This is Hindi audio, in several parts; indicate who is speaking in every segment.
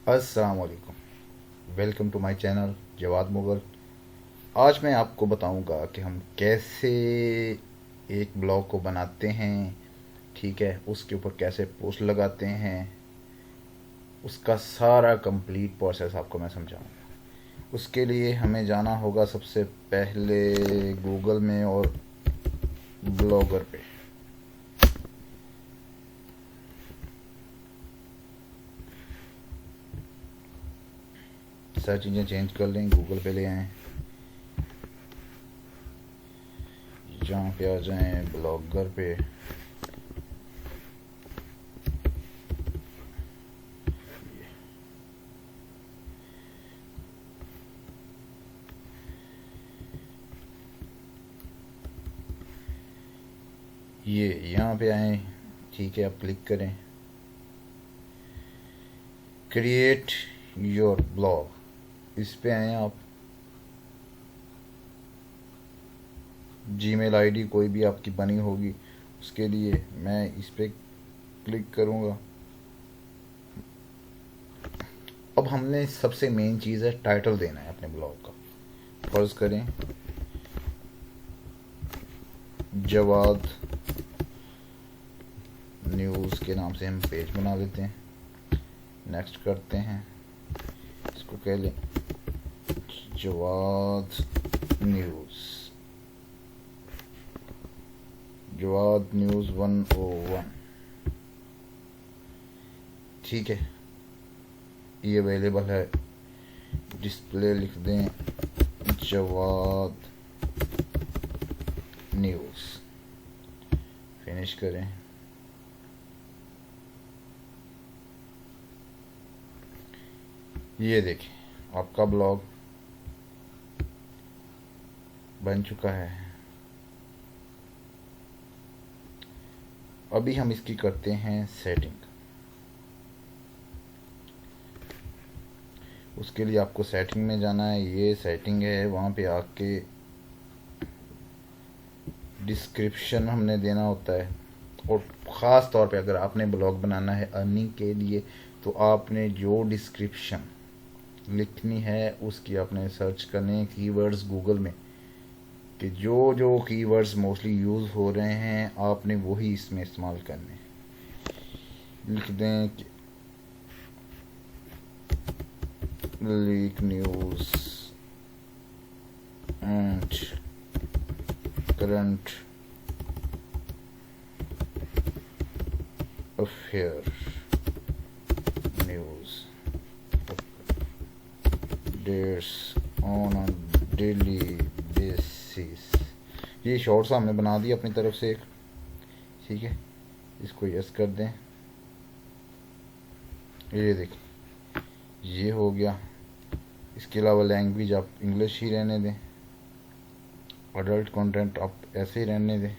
Speaker 1: अस्सलाम वालेकुम, welcome to my channel Jawad Mughal. आज मैं आपको बताऊंगा कि हम कैसे एक ब्लॉग को बनाते हैं, ठीक है, उसके ऊपर कैसे पोस्ट लगाते हैं, उसका सारा कंप्लीट प्रोसेस आपको मैं समझाऊंगा। उसके लिए हमें जाना होगा सबसे पहले गूगल में और ब्लॉगर पे। सारी चीज़ें चेंज कर लें, गूगल पे ले आएँ, जहाँ पे आ जाएं ब्लॉगर पे। ये यहाँ पे आए, ठीक है, आप क्लिक करें क्रिएट योर ब्लॉग, इस पे आए आप। जीमेल आईडी कोई भी आपकी बनी होगी, उसके लिए मैं इस पे क्लिक करूँगा। अब हमने सबसे मेन चीज़ है टाइटल देना है अपने ब्लॉग का। फर्ज करें जवाद न्यूज़ के नाम से हम पेज बना लेते हैं। नेक्स्ट करते हैं, इसको कह लें जवाद न्यूज़, जवाद न्यूज़ 101, ठीक है। ये अवेलेबल है, डिस्प्ले लिख दें जवाद न्यूज़, फिनिश करें। ये देखिए आपका ब्लॉग बन चुका है। अभी हम इसकी करते हैं सेटिंग। उसके लिए आपको सेटिंग में जाना है, ये सेटिंग है, वहाँ पे आके डिस्क्रिप्शन हमने देना होता है। और ख़ास तौर पे अगर आपने ब्लॉग बनाना है अर्निंग के लिए, तो आपने जो डिस्क्रिप्शन लिखनी है उसकी आपने सर्च करने कीवर्ड्स गूगल में, कि जो जो कीवर्ड्स मोस्टली यूज़ हो रहे हैं आपने वही इसमें इस्तेमाल करने। लिख दें कि leak news and current affair news dates on a daily basis. ये शॉर्ट्स हमने बना दिया अपनी तरफ से एक, ठीक है। इसको यस कर दें। ये देखिए ये हो गया। इसके अलावा लैंग्वेज आप इंग्लिश ही रहने दें, अडल्ट कंटेंट आप ऐसे ही रहने दें।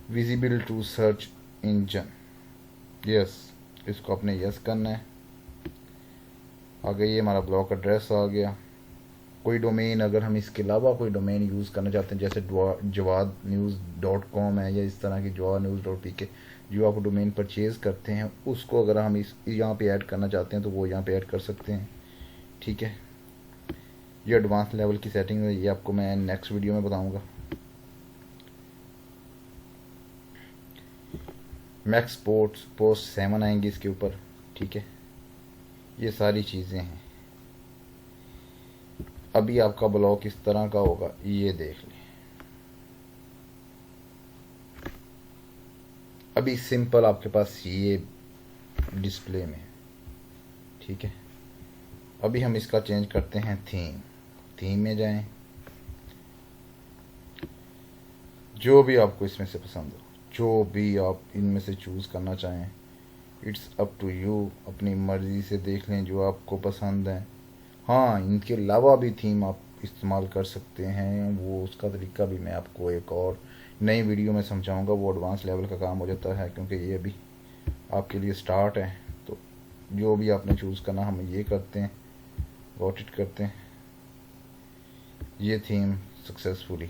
Speaker 1: Visible to search engine, yes, इसको आपने यस करना है। आगे ये हमारा ब्लॉग एड्रेस आ गया। कोई डोमेन अगर हम इसके अलावा कोई डोमेन यूज़ करना चाहते हैं, जैसे जवाद न्यूज़ .com है या इस तरह की जवाद न्यूज़ .pk, जो आप डोमेन परचेज़ करते हैं, उसको अगर हम इस यहाँ पे ऐड करना चाहते हैं तो वो यहाँ पे ऐड कर सकते हैं, ठीक है। ये एडवांस लेवल की सेटिंग है, ये आपको मैं नेक्स्ट वीडियो में बताऊँगा। मैक्स पोस्ट 7 आएंगी इसके ऊपर, ठीक है। ये सारी चीज़ें हैं। अभी आपका ब्लॉग किस तरह का होगा ये देख लें। अभी सिंपल आपके पास ये डिस्प्ले में, ठीक है। अभी हम इसका चेंज करते हैं थीम में जाएं, जो भी आपको इसमें से पसंद हो, जो भी आप इनमें से चूज़ करना चाहें, इट्स अप टू यू, अपनी मर्ज़ी से देख लें जो आपको पसंद है। हाँ, इनके अलावा भी थीम आप इस्तेमाल कर सकते हैं, वो उसका तरीका भी मैं आपको एक और नई वीडियो में समझाऊंगा। वो एडवांस लेवल का काम हो जाता है, क्योंकि ये अभी आपके लिए स्टार्ट है। तो जो भी आपने चूज़ करना, हम ये करते हैं, गॉट इट करते हैं। ये थीम सक्सेसफुली